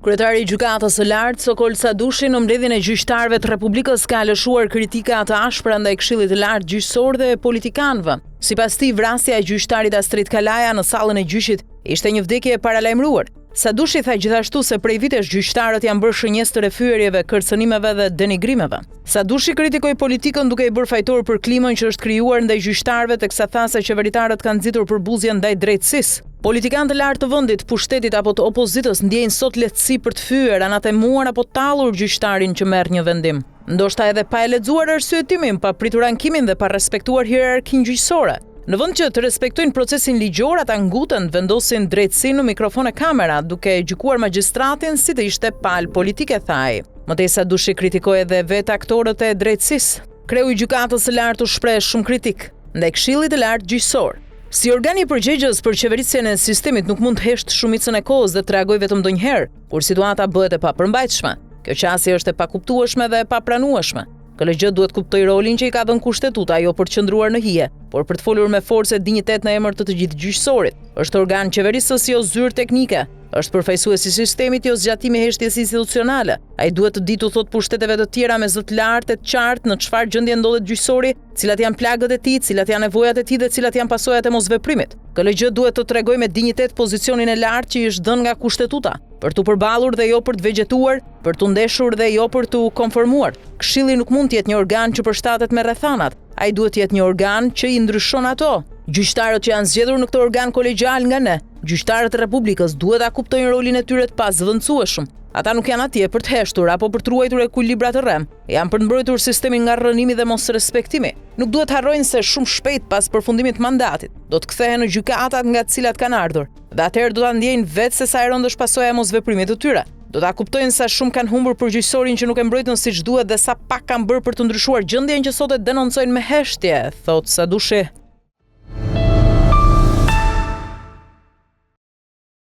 Kryetari i Gjykatës së Lartë Sokol Sadushi në mbledhjen e gjyqtarëve të Republikës ka lëshuar kritika të ashpra ndaj Këshillit të Lartë gjyqësor dhe politikanëve. Sipas tij, vrasja e gjyqtarit Astrid Kalaja në sallën e gjyqit ishte një vdekje e paralajmëruar. Sadushi tha gjithashtu se prej vitesh gjyqtarët janë bërë shënjes të refyerjeve, kërcënimeve dhe denigrimeve. Sadushi kritikoi politikën duke i bërë fajtor për klimën që është krijuar ndaj gjyqtarëve, teksa tha se qeveritarët kanë nxitur përbuzje ndaj drejtësisë. Politikanë të lartë të vendit, pushtetit apo të opozitës ndjejnë sot lehtësi për të fyer, anatemuar apo tallur gjyqtarin që merr një vendim. Ndoshta edhe pa e lexuar arsyetimin, pa pritur ankimin dhe pa respektuar hierarkinë gjyqësore. Në vend që të respektojnë procesin ligjor, ata nguten, vendosin drejtësinë në mikrofon e kamera, duke gjykuar magjistratin si të ishte palë politike, thaj. Mëtej Sadushi kritikoi edhe vetë aktorët e drejtësisë. Kreu i Gjykatës së Lartë u shpreh shumë kritik ndaj Këshillit të Lartë gjyqësor. Si organi i përgjegjës për qeverisjen e sistemit nuk mund të heshtë shumicën e kohës dhe të reagojë vetëm ndonjëherë, kur situata bëhet e papërmbajtshme. Kjo qasje është e pakuptueshme dhe e papranueshme. KLG duhet kuptoj rolin që i ka dhënë kushtetuta, jo për të qëndruar në hije, por për të folur me forcë e dinjitet në emër të gjithë gjyqësorit. Është organ qeverisës, jo zyrë teknike. Është përfaqësues i sistemit, jo zgjatimi heshtjes institucionale. Ai duhet të ditë u thot pushteteve të tjera me zë të lartë, të qartë në çfarë gjendje ndodhet gjyqësori, cilat janë plagët e tij, cilat janë nevojat e tij dhe cilat janë pasojat e mosveprimit. KLG duhet të tregojë me dinjitet pozicionin e lartë që i është dhënë nga kushtetuta, për të përballur dhe jo për të vegjetuar, për të ndeshur dhe jo për të konformuar. Këshilli nuk mund të jetë një organ që përshtatet me rrethanat. Ai duhet të jetë një organ që i ndryshon ato. Gjyqtarët që janë zgjedhur në këtë organ kolegjial nga ne, gjyqtarët e Republikës, duhet ta kuptojnë rolin e tyre të pazëvendësueshëm. Ata nuk janë atje për të heshtur apo për të ruajtur ekuilibrat e rrem, janë për të mbrojtur sistemin nga rrënimi dhe mosrespektimi. Nuk duhet harrojnë se shumë shpejt pas përfundimit të mandatit do të kthehen në gjykatat nga të cilat kanë ardhur. Dhe atëherë do ta ndjejnë vetë se sa e rëndë është pasojë e mosveprimit të tyre. Do ta kuptojnë sa shumë kanë humbur për gjyqësorin që nuk e mbrojtën siç duhet dhe sa pak kanë bërë për të ndryshuar gjendjen që sot e denoncojnë me heshtje, thot Sadushi.